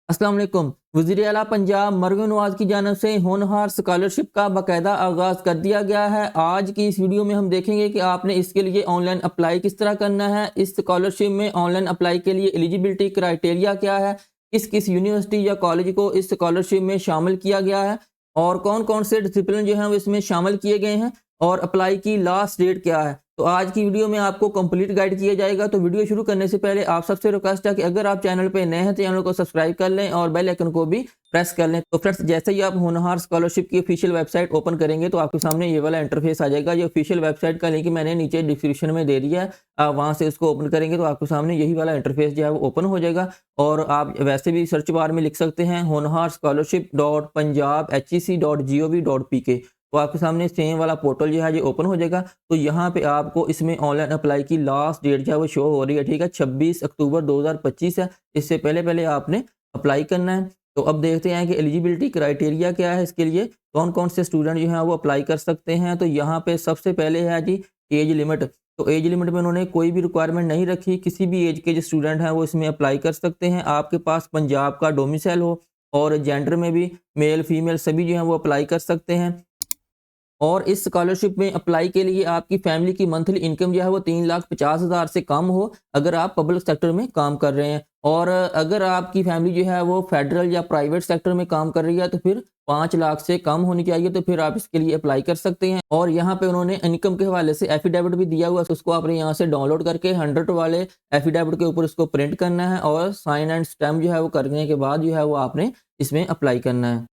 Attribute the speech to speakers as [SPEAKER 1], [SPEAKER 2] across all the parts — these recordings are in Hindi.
[SPEAKER 1] अस्सलाम वालेकुम। वज़ीर आला पंजाब मरहूम नवाज़ की जानिब से होनहार स्कॉलरशिप का बाकायदा आगाज़ कर दिया गया है। आज की इस वीडियो में हम देखेंगे कि आपने इसके लिए ऑनलाइन अप्लाई किस तरह करना है, इस स्कॉलरशिप में ऑनलाइन अप्लाई के लिए एलिजिबिलिटी क्राइटेरिया क्या है, किस किस यूनिवर्सिटी या कॉलेज को इस स्कॉलरशिप में शामिल किया गया है और कौन कौन से डिसिप्लिन जो हैं वो इसमें शामिल किए गए हैं और अप्लाई की लास्ट डेट क्या है। तो आज की वीडियो में आपको कंप्लीट गाइड किया जाएगा। तो वीडियो शुरू करने से पहले आप सबसे रिक्वेस्ट है कि अगर आप चैनल पे नए हैं तो चैनल को सब्सक्राइब कर लें और बेल आइकन को भी प्रेस कर लें। तो फ्रेंड्स, जैसे ही आप होनहार स्कॉलरशिप की ऑफिशियल वेबसाइट ओपन करेंगे तो आपके सामने ये वाला इंटरफेस आ जाएगा। ये ऑफिशियल वेबसाइट का लिंक मैंने नीचे डिस्क्रिप्शन में दे दिया है। आप वहाँ से उसको ओपन करेंगे तो आपके सामने यही वाला इंटरफेस जो है वो ओपन हो जाएगा। और आप वैसे भी सर्च बार में लिख सकते हैं होनहार स्कॉलरशिप डॉट पंजाब HEC.gov.pk। तो आपके सामने सेम वाला पोर्टल जो है ये ओपन हो जाएगा। तो यहाँ पे आपको इसमें ऑनलाइन अप्लाई की लास्ट डेट जो है वो शो हो रही है, ठीक है, 26 अक्टूबर 2025 है। इससे पहले पहले आपने अप्लाई करना है। तो अब देखते हैं कि एलिजिबिलिटी क्राइटेरिया क्या है, इसके लिए कौन कौन से स्टूडेंट जो हैं वो अप्लाई कर सकते हैं। तो यहाँ पे सबसे पहले है जी एज लिमिट। तो एज लिमिट में उन्होंने कोई भी रिक्वायरमेंट नहीं रखी, किसी भी एज के जो स्टूडेंट हैं वो इसमें अप्लाई कर सकते हैं। आपके पास पंजाब का डोमिसाइल हो और जेंडर में भी मेल फीमेल सभी जो हैं वो अप्लाई कर सकते हैं। और इस स्कॉलरशिप में अप्लाई के लिए आपकी फैमिली की मंथली इनकम जो है वो 3,50,000 से कम हो अगर आप पब्लिक सेक्टर में काम कर रहे हैं। और अगर आपकी फैमिली जो है वो फेडरल या प्राइवेट सेक्टर में काम कर रही है तो फिर 5 लाख से कम होनी चाहिए। तो फिर आप इसके लिए अप्लाई कर सकते हैं। और यहाँ पे उन्होंने इनकम के हवाले से एफिडेविट भी दिया हुआ है, तो उसको आपने यहाँ से डाउनलोड करके 100 वाले एफिडेविट के ऊपर उसको प्रिंट करना है और साइन एंड स्टैम्प जो है वो करने के बाद जो है वो आपने इसमें अप्लाई करना है।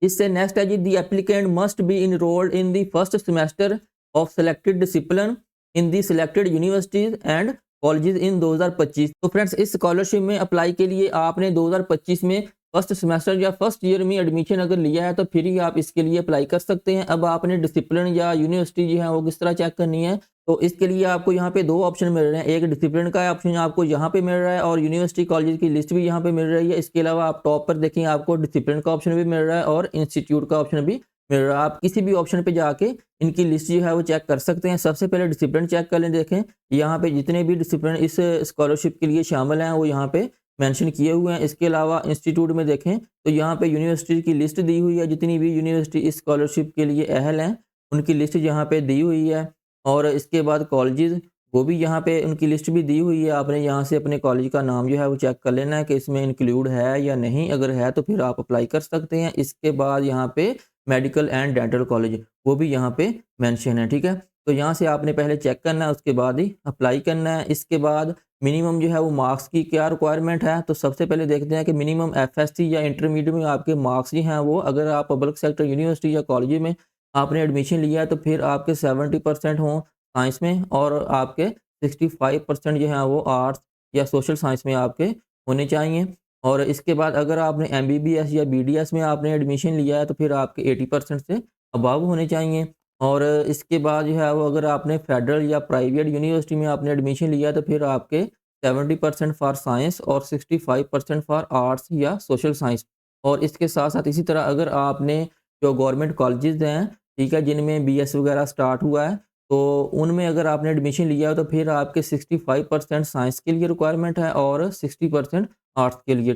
[SPEAKER 1] इससे नेक्स्ट है जी the applicant must be enrolled in the first semester of selected discipline in the selected universities and colleges in 2025। तो फ्रेंड्स, इस स्कॉलरशिप में अप्लाई के लिए आपने 2025 में फर्स्ट सेमेस्टर या फर्स्ट ईयर में एडमिशन अगर लिया है तो फिर ही आप इसके लिए अप्लाई कर सकते हैं। अब आपने डिसिप्लिन या यूनिवर्सिटी जो है वो किस तरह चेक करनी है, तो इसके लिए आपको यहाँ पे दो ऑप्शन मिल रहे हैं। एक डिसिप्लिन का ऑप्शन आपको यहाँ पे मिल रहा है और यूनिवर्सिटी कॉलेज की लिस्ट भी यहाँ पे मिल रही है। इसके अलावा आप टॉप पर देखें, आपको डिसिप्लिन का ऑप्शन भी मिल रहा है और इंस्टीट्यूट का ऑप्शन भी मिल रहा है। आप किसी भी ऑप्शन पे जाके इनकी लिस्ट जो है वो चेक कर सकते हैं। सबसे पहले डिसिप्लिन चेक कर लें। देखें यहाँ पे जितने भी डिसिप्लिन इस स्कॉलरशिप के लिए शामिल हैं वो यहाँ पे मेंशन किए हुए हैं। इसके अलावा इंस्टीट्यूट में देखें तो यहाँ पे यूनिवर्सिटी की लिस्ट दी हुई है। जितनी भी यूनिवर्सिटी इस स्कॉलरशिप के लिए अहल हैं उनकी लिस्ट यहाँ पे दी हुई है। और इसके बाद कॉलेजेस, वो भी यहाँ पे उनकी लिस्ट भी दी हुई है। आपने यहाँ से अपने कॉलेज का नाम जो है वो चेक कर लेना है कि इसमें इंक्लूड है या नहीं। अगर है तो फिर आप अप्लाई कर सकते हैं। इसके बाद यहाँ पे मेडिकल एंड डेंटल कॉलेज वो भी यहाँ पे मेंशन है, ठीक है। तो यहाँ से आपने पहले चेक करना है, उसके बाद ही अप्लाई करना है। इसके बाद मिनिमम जो है वो मार्क्स की क्या रिक्वायरमेंट है। तो सबसे पहले देखते हैं कि मिनिमम FSC या इंटरमीडिएट में आपके मार्क्स जो हैं वो, अगर आप पब्लिक सेक्टर यूनिवर्सिटी या कॉलेज में आपने एडमिशन लिया है तो फिर आपके 70% हों साइंस में और आपके 65% जो हैं वो आर्ट्स या सोशल साइंस में आपके होने चाहिए। और इसके बाद अगर आपने MBBS या BDS में आपने एडमिशन लिया है तो फिर आपके 80% से अबव होने चाहिए। और इसके बाद जो है वो अगर आपने फेडरल या प्राइवेट यूनिवर्सिटी में आपने एडमिशन लिया है तो फिर आपके 70% फॉर साइंस और 65% फॉर आर्ट्स या सोशल साइंस। और इसके साथ साथ इसी तरह अगर आपने जो गवर्नमेंट कॉलेजेस हैं, ठीक है, जिनमें BS वगैरह स्टार्ट हुआ है तो उनमें अगर आपने एडमिशन लिया है तो फिर आपके 65% साइंस के लिए रिक्वायरमेंट है और 60% आर्ट्स के लिए।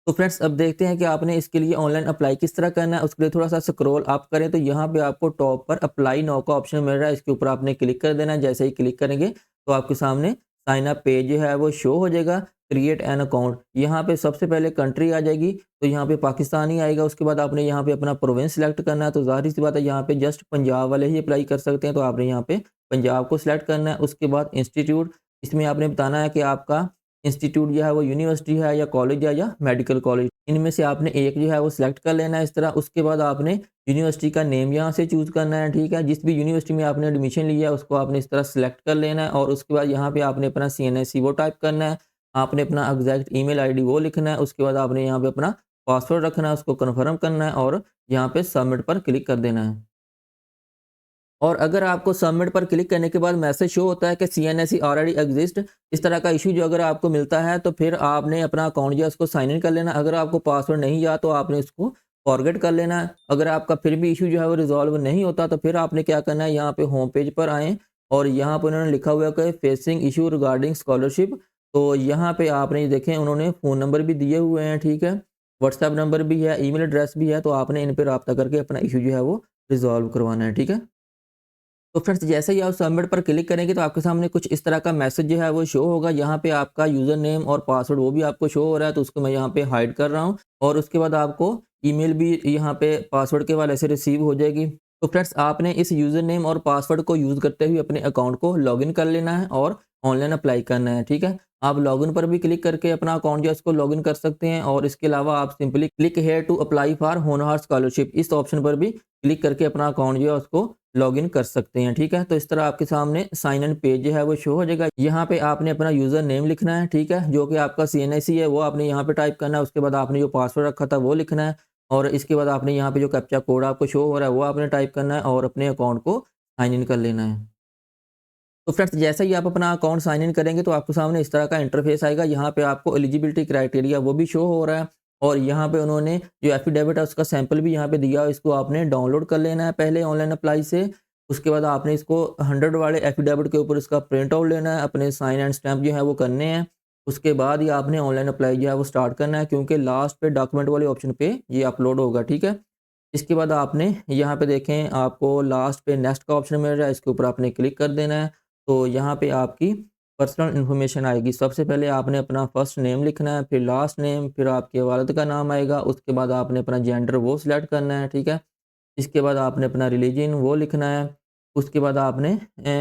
[SPEAKER 1] तो फ्रेंड्स, अब देखते हैं कि आपने इसके लिए ऑनलाइन अप्लाई किस तरह करना है। उसके लिए थोड़ा सा स्क्रॉल अप करें तो यहाँ पे आपको टॉप पर अप्लाई नाउ का ऑप्शन मिल रहा है। इसके ऊपर आपने क्लिक कर देना है। जैसे ही क्लिक करेंगे तो आपके सामने साइन अप पेज जो है वो शो हो जाएगा। क्रिएट एन अकाउंट, यहाँ पे सबसे पहले कंट्री आ जाएगी तो यहाँ पे पाकिस्तान ही आएगा। उसके बाद आपने यहाँ पे अपना प्रोविंस सेलेक्ट करना है। तो ज़ाहिर सी बात है यहाँ पे जस्ट पंजाब वाले ही अप्लाई कर सकते हैं, तो आपने यहाँ पे पंजाब को सिलेक्ट करना है। उसके बाद इंस्टीट्यूट, इसमें आपने बताना है कि आपका इंस्टीट्यूट जो है वो यूनिवर्सिटी है या कॉलेज है या मेडिकल कॉलेज, इनमें से आपने एक जो है वो सिलेक्ट कर लेना है इस तरह। उसके बाद आपने यूनिवर्सिटी का नेम यहाँ से चूज़ करना है, ठीक है। जिस भी यूनिवर्सिटी में आपने एडमिशन लिया है उसको आपने इस तरह सेलेक्ट कर लेना है। और उसके बाद यहाँ पे आपने अपना CNSC वो टाइप करना है। आपने अपना एग्जैक्ट ईमेल ID वो लिखना है। उसके बाद आपने यहाँ पे अपना पासवर्ड रखना है, उसको कन्फर्म करना है और यहाँ पे सबमिट पर क्लिक कर देना है। और अगर आपको सबमिट पर क्लिक करने के बाद मैसेज शो होता है कि CNSE ऑलरेडी एग्जिस्ट, इस तरह का इशू जो अगर आपको मिलता है तो फिर आपने अपना अकाउंट जो है उसको साइन इन कर लेना। अगर आपको पासवर्ड नहीं याद तो आपने उसको फॉरगेट कर लेना है। अगर आपका फिर भी इशू जो है वो रिजॉल्व नहीं होता तो फिर आपने क्या करना है, यहाँ पे होम पेज पर आएँ और यहाँ पर उन्होंने लिखा हुआ है कि फेसिंग इशू रिगार्डिंग स्कॉलरशिप। तो यहाँ पे आपने ये देखें उन्होंने फ़ोन नंबर भी दिए हुए हैं, ठीक है, व्हाट्सएप नंबर भी है, ईमेल एड्रेस भी है, तो आपने इन पे राब्ता करके अपना इश्यू जो है वो रिज़ॉल्व करवाना है, ठीक है। तो फ्रेंड्स जैसे ही आप सबमिट पर क्लिक करेंगे तो आपके सामने कुछ इस तरह का मैसेज जो है वो शो होगा। यहाँ पे आपका यूज़र नेम और पासवर्ड वो भी आपको शो हो रहा है, तो उसको मैं यहाँ पे हाइड कर रहा हूँ और उसके बाद आपको ईमेल भी यहाँ पे पासवर्ड के हवाले से रिसीव हो जाएगी। तो फ्रेंड्स आपने इस यूज़र नेम और पासवर्ड को यूज़ करते हुए अपने अकाउंट को लॉगिन कर लेना है और ऑनलाइन अप्लाई करना है, ठीक है। आप लॉगिन पर भी क्लिक करके अपना अकाउंट जो है उसको लॉगिन कर सकते हैं और इसके अलावा आप simply click here to apply for Honhaar scholarship इस ऑप्शन पर भी क्लिक करके अपना अकाउंट जो है उसको लॉगिन कर सकते हैं, ठीक है। तो इस तरह आपके सामने साइन इन पेज जो है वो शो हो जाएगा। यहाँ पे आपने अपना यूज़र नेम लिखना है, ठीक है, जो कि आपका CNIC है वो आपने यहाँ पे टाइप करना है। उसके बाद आपने जो पासवर्ड रखा था वो लिखना है और इसके बाद आपने यहाँ पे जो कैप्चा कोड आपको शो हो रहा है वो आपने टाइप करना है और अपने अकाउंट को साइन इन कर लेना है। तो फ्रेंड्स जैसे ही आप अपना अकाउंट साइन इन करेंगे तो आपके सामने इस तरह का इंटरफेस आएगा। यहाँ पे आपको एलिजिबिलिटी क्राइटेरिया वो भी शो हो रहा है और यहाँ पे उन्होंने जो एफिडेविट है उसका सैंपल भी यहाँ पे दिया है। इसको आपने डाउनलोड कर लेना है पहले ऑनलाइन अप्लाई से। उसके बाद आपने इसको 100 वाले एफिडेविट के ऊपर इसका प्रिंट आउट लेना है, अपने साइन एंड स्टैंप जो है वो करने हैं। उसके बाद ही आपने ऑनलाइन अप्लाई जो है वो स्टार्ट करना है, क्योंकि लास्ट पे डॉक्यूमेंट वाले ऑप्शन पे ये अपलोड होगा, ठीक है। इसके बाद आपने यहाँ पे देखें आपको लास्ट पे नेक्स्ट का ऑप्शन मिल रहा है, इसके ऊपर आपने क्लिक कर देना है। तो यहाँ पे आपकी पर्सनल इन्फॉर्मेशन आएगी। सबसे पहले आपने अपना फर्स्ट नेम लिखना है, फिर लास्ट नेम, फिर आपके वालिद का नाम आएगा। उसके बाद आपने अपना जेंडर वो सिलेक्ट करना है, ठीक है। इसके बाद आपने अपना रिलीजन वो लिखना है। उसके बाद आपने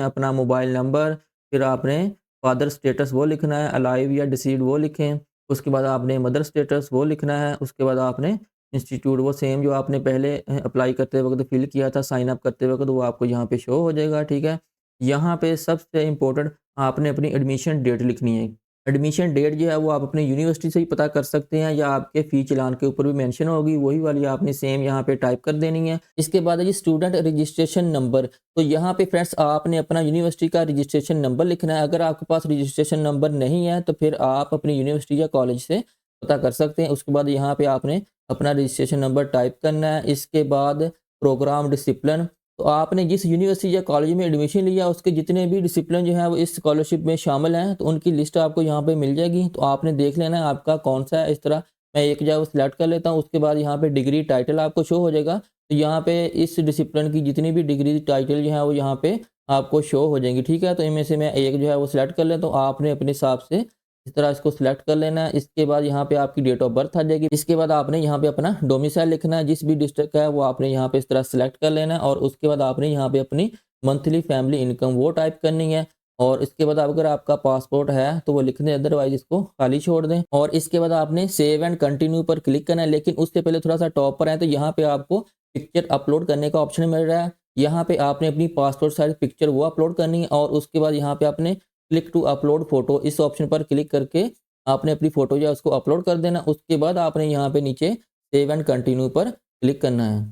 [SPEAKER 1] अपना मोबाइल नंबर, फिर आपने फादर स्टेटस वो लिखना है, अलाइव या डिसीड वो लिखें। उसके बाद आपने मदर स्टेटस वो लिखना है। उसके बाद आपने इंस्टीट्यूट वो सेम जो आपने पहले अप्लाई करते वक़्त फ़िल किया था, साइन अप करते वक़्त, वो आपको यहाँ पे शो हो जाएगा, ठीक है। यहाँ पे सबसे इम्पोर्टेंट आपने अपनी एडमिशन डेट लिखनी है। एडमिशन डेट जो है वो आप अपनी यूनिवर्सिटी से ही पता कर सकते हैं या आपके फ़ी चालान के ऊपर भी मेंशन होगी, वही वाली आपने सेम यहाँ पे टाइप कर देनी है। इसके बाद है जी स्टूडेंट रजिस्ट्रेशन नंबर। तो यहाँ पे फ्रेंड्स आपने अपना यूनिवर्सिटी का रजिस्ट्रेशन नंबर लिखना है। अगर आपके पास रजिस्ट्रेशन नंबर नहीं है तो फिर आप अपनी यूनिवर्सिटी या कॉलेज से पता कर सकते हैं। उसके बाद यहाँ पे आपने अपना रजिस्ट्रेशन नंबर टाइप करना है। इसके बाद प्रोग्राम डिसिप्लिन, तो आपने जिस यूनिवर्सिटी या कॉलेज में एडमिशन लिया उसके जितने भी डिसिप्लिन जो है वो इस स्कॉलरशिप में शामिल हैं, तो उनकी लिस्ट आपको यहाँ पे मिल जाएगी। तो आपने देख लेना है आपका कौन सा है। इस तरह मैं एक जो है वो सिलेक्ट कर लेता हूँ। उसके बाद यहाँ पे डिग्री टाइटल आपको शो हो जाएगा। तो यहाँ पे इस डिसिप्लिन की जितनी भी डिग्री टाइटल जो है वो यहाँ पे आपको शो हो जाएंगी, ठीक है। तो इनमें से मैं एक जो है वो सिलेक्ट कर लेता हूँ। आपने अपने हिसाब से इस तरह इसको सिलेक्ट कर लेना है। इसके बाद यहाँ पे आपकी डेट ऑफ बर्थ आ जाएगी। इसके बाद आपने यहाँ पे अपना डोमिसाइल लिखना है, जिस भी डिस्ट्रिक्ट का है वो आपने यहाँ पे इस तरह सिलेक्ट कर लेना है और उसके बाद आपने यहाँ पे अपनी मंथली फैमिली इनकम वो टाइप करनी है। और इसके बाद अगर आपका पासपोर्ट है तो वो लिख दें, अदरवाइज इसको खाली छोड़ दें। और इसके बाद आपने सेव एंड कंटिन्यू पर क्लिक करना है, लेकिन उससे पहले थोड़ा सा टॉप पर है तो यहाँ पे आपको पिक्चर अपलोड करने का ऑप्शन मिल रहा है। यहाँ पे आपने अपनी पासपोर्ट साइज पिक्चर वो अपलोड करनी है और उसके बाद यहाँ पे आपने क्लिक टू अपलोड फोटो इस ऑप्शन पर क्लिक करके आपने अपनी फोटो जो है उसको अपलोड कर देना। उसके बाद आपने यहाँ पे नीचे सेव एंड कंटिन्यू पर क्लिक करना है।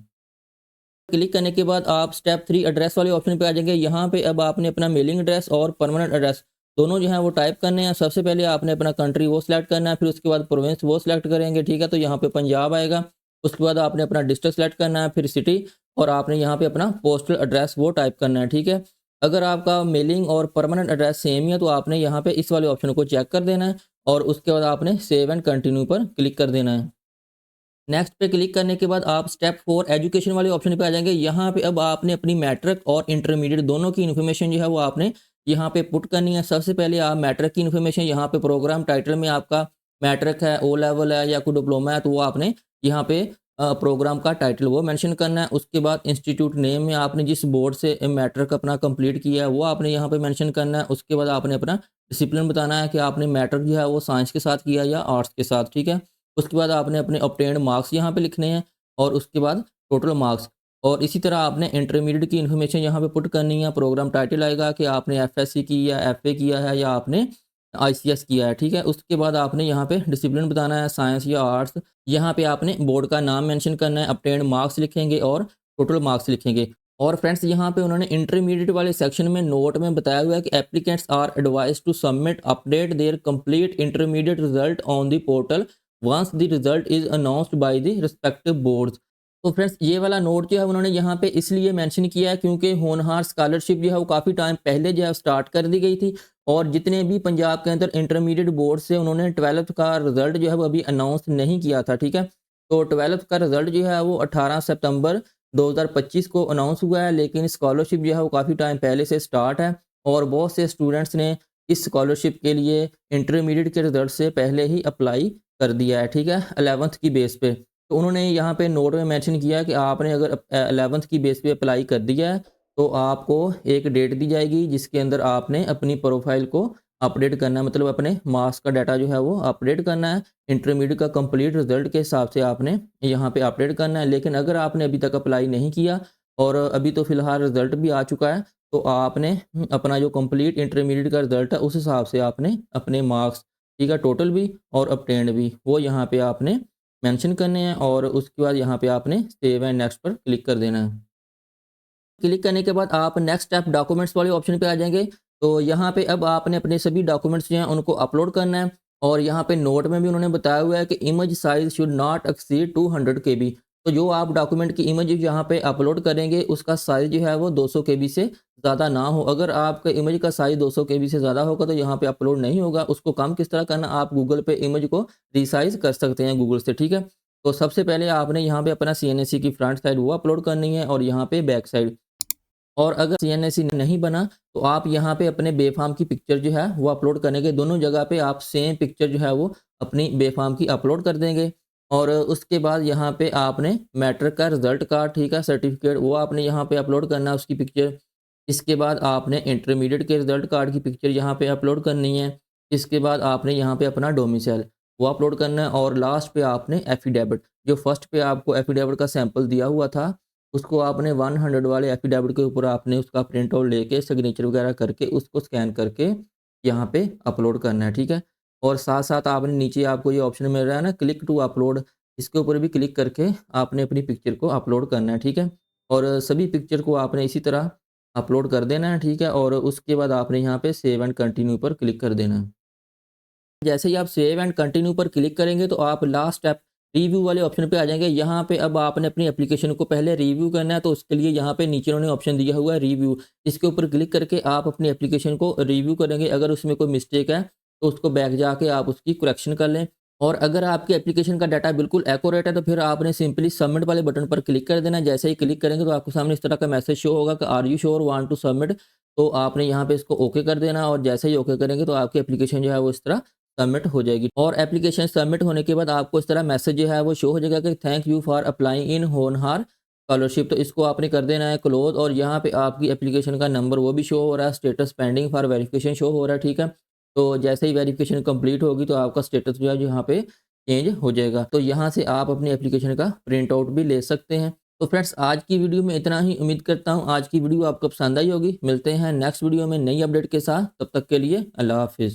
[SPEAKER 1] क्लिक करने के बाद आप स्टेप 3 एड्रेस वाले ऑप्शन पे आ जाएंगे। यहाँ पे अब आपने अपना मेलिंग एड्रेस और परमानेंट एड्रेस दोनों जो है वो टाइप करने हैं। सबसे पहले आपने अपना कंट्री वो सिलेक्ट करना है, फिर उसके बाद प्रोविंस वो सिलेक्ट करेंगे, ठीक है। तो यहाँ पे पंजाब आएगा। उसके बाद आपने अपना डिस्ट्रिक्ट सेलेक्ट करना है, फिर सिटी, और आपने यहाँ पे अपना पोस्टल एड्रेस वो टाइप करना है, ठीक है। अगर आपका मेलिंग और परमानेंट एड्रेस सेम ही है तो आपने यहाँ पे इस वाले ऑप्शन को चेक कर देना है और उसके बाद आपने सेव एंड कंटिन्यू पर क्लिक कर देना है। नेक्स्ट पे क्लिक करने के बाद आप स्टेप 4 एजुकेशन वाले ऑप्शन पे आ जाएंगे। यहाँ पे अब आपने अपनी मैट्रिक और इंटरमीडिएट दोनों की इन्फॉर्मेशन जो है वो आपने यहाँ पे पुट करनी है। सबसे पहले आप मैट्रिक की इन्फॉर्मेशन यहाँ पे प्रोग्राम टाइटल में आपका मैट्रिक है, ओ लेवल है या कोई डिप्लोमा है तो वो आपने यहाँ पे प्रोग्राम का टाइटल वो मेंशन करना है। उसके बाद इंस्टीट्यूट नेम में आपने जिस बोर्ड से मैट्रिक अपना कंप्लीट किया है वो आपने यहाँ पे मेंशन करना है। उसके बाद आपने अपना डिसिप्लिन बताना है कि आपने मैट्रिक जो है वो साइंस के साथ किया या आर्ट्स के साथ, ठीक है। उसके बाद आपने अपने ऑब्टेन्ड मार्क्स यहाँ पे लिखने हैं और उसके बाद टोटल मार्क्स, और इसी तरह आपने इंटरमीडिएट की इन्फॉर्मेशन यहाँ पे पुट करनी है। प्रोग्राम टाइटल आएगा कि आपने एफएससी की या एफए किया है या आपने आईसीएस किया है, ठीक है। उसके बाद आपने यहाँ पे डिसिप्लिन बताना है, साइंस या आर्ट्स। यहाँ पे आपने बोर्ड का नाम मेंशन करना है, ऑब्टेन्ड मार्क्स लिखेंगे और टोटल मार्क्स लिखेंगे। और फ्रेंड्स यहाँ पे उन्होंने इंटरमीडिएट वाले सेक्शन में नोट में बताया हुआ है कि applicants are advised to submit update their complete intermediate result on the portal once the result is announced by the respective boards. तो फ्रेंड्स ये वाला नोट जो है उन्होंने यहाँ पे इसलिए मेंशन किया है क्योंकि होनहार स्कॉलरशिप जो है वो काफ़ी टाइम पहले जो है स्टार्ट कर दी गई थी, और जितने भी पंजाब के अंदर इंटरमीडिएट बोर्ड से उन्होंने 12th का रिजल्ट जो है वो अभी अनाउंस नहीं किया था, ठीक है। तो 12th का रिजल्ट जो है वो 18 सितंबर 2025 को अनाउंस हुआ है, लेकिन स्कॉलरशिप जो है वो काफ़ी टाइम पहले से स्टार्ट है, और बहुत से स्टूडेंट्स ने इस स्कॉलरशिप के लिए इंटरमीडिएट के रिजल्ट से पहले ही अप्लाई कर दिया है, ठीक है, 11th की बेस पे। तो उन्होंने यहाँ पे नोट में मेंशन किया कि आपने अगर 11th की बेस पे अप्लाई कर दिया है, तो आपको एक डेट दी जाएगी जिसके अंदर आपने अपनी प्रोफाइल को अपडेट करना है, मतलब अपने मार्क्स का डाटा जो है वो अपडेट करना है, इंटरमीडिएट का कंप्लीट रिजल्ट के हिसाब से आपने यहाँ पे अपडेट करना है। लेकिन अगर आपने अभी तक अप्लाई नहीं किया और अभी तो फ़िलहाल रिजल्ट भी आ चुका है, तो आपने अपना जो कंप्लीट इंटरमीडिएट का रिजल्ट है उस हिसाब से आपने अपने मार्क्स, ठीक है, टोटल भी और ऑब्टेन्ड भी, वो यहाँ पे आपने मेंशन करने हैं, और उसके बाद यहाँ पे आपने सेव एंड नेक्स्ट पर क्लिक कर देना है। क्लिक करने के बाद आप नेक्स्ट स्टेप डॉक्यूमेंट्स वाले ऑप्शन पे आ जाएंगे। तो यहाँ पे अब आपने अपने सभी डॉक्यूमेंट्स जो हैं उनको अपलोड करना है, और यहाँ पे नोट में भी उन्होंने बताया हुआ है कि image size should not exceed 200 केबी। तो जो आप डॉक्यूमेंट की इमेज यहाँ पे अपलोड करेंगे उसका साइज़ जो है वो 200 केबी से ज़्यादा ना हो। अगर आपका इमेज का साइज़ 200 केबी से ज़्यादा होगा तो यहाँ पे अपलोड नहीं होगा। उसको कम किस तरह करना, आप गूगल पे इमेज को रिसाइज़ कर सकते हैं गूगल से, ठीक है। तो सबसे पहले आपने यहाँ पे अपना सीएनएसी की फ्रंट साइड वो अपलोड करनी है, और यहाँ पे बैक साइड। और अगर सीएनएसी नहीं बना तो आप यहाँ पे अपने बेफाम की पिक्चर जो है वो अपलोड करने के, दोनों जगह पे आप सेम पिक्चर जो है वो अपनी बेफाम की अपलोड कर देंगे। और उसके बाद यहाँ पे आपने मैट्रिक का रिजल्ट कार्ड, ठीक है, सर्टिफिकेट, वो आपने यहाँ पे अपलोड करना है उसकी पिक्चर। इसके बाद आपने इंटरमीडिएट के रिजल्ट कार्ड की पिक्चर यहाँ पे अपलोड करनी है। इसके बाद आपने यहाँ पे अपना डोमिसाइल वो अपलोड करना है, और लास्ट पे आपने एफिडेविट, जो फर्स्ट पे आपको एफिडेविट का सैंपल दिया हुआ था उसको आपने 100 वाले एफिडेविट के ऊपर आपने उसका प्रिंट आउट लेके सिग्नेचर वगैरह करके उसको स्कैन करके यहाँ पे अपलोड करना है, ठीक है। और साथ साथ आपने नीचे आपको ये ऑप्शन मिल रहा है ना, क्लिक टू अपलोड, इसके ऊपर भी क्लिक करके आपने अपनी पिक्चर को अपलोड करना है, ठीक है। और सभी पिक्चर को आपने इसी तरह अपलोड कर देना है, ठीक है। और उसके बाद आपने यहाँ पे सेव एंड कंटिन्यू पर क्लिक कर देना है। जैसे ही आप सेव एंड कंटिन्यू पर क्लिक करेंगे तो आप लास्ट स्टेप रिव्यू वाले ऑप्शन पे आ जाएंगे। यहाँ पे अब आपने अपनी एप्लीकेशन को पहले रिव्यू करना है, तो उसके लिए यहाँ पे नीचे उन्होंने ऑप्शन दिया हुआ है रिव्यू। इसके ऊपर क्लिक करके आप अपनी एप्लीकेशन को रिव्यू करेंगे। अगर उसमें कोई मिस्टेक है तो उसको बैक जाके आप उसकी करेक्शन कर लें, और अगर आपकी एप्लीकेशन का डाटा बिल्कुल एक्यूरेट है तो फिर आपने सिंपली सबमिट वाले बटन पर क्लिक कर देना है। जैसे ही क्लिक करेंगे तो आपके सामने इस तरह का मैसेज शो होगा कि are you sure want to submit, तो आपने यहाँ पे इसको ओके कर देना, और जैसे ही ओके करेंगे तो आपकी एप्लीकेशन जो है वो इस तरह सबमिट हो जाएगी। और एप्लीकेशन सबमिट होने के बाद आपको इस तरह मैसेज जो है वो शो हो जाएगा कि thank you for applying in होनहार स्कॉलरशिप। तो इसको आपने कर देना है क्लोज, और यहाँ पे आपकी एप्लीकेशन का नंबर वो भी शो हो रहा है, status pending for verification show हो रहा है, ठीक है। तो जैसे ही वेरिफिकेशन कंप्लीट होगी तो आपका स्टेटस जो है यहाँ पे चेंज हो जाएगा। तो यहाँ से आप अपनी एप्लीकेशन का प्रिंट आउट भी ले सकते हैं। तो फ्रेंड्स आज की वीडियो में इतना ही। उम्मीद करता हूँ आज की वीडियो आपको पसंद आई होगी। मिलते हैं नेक्स्ट वीडियो में नई अपडेट के साथ, तब तक के लिए अल्लाह हाफिज़।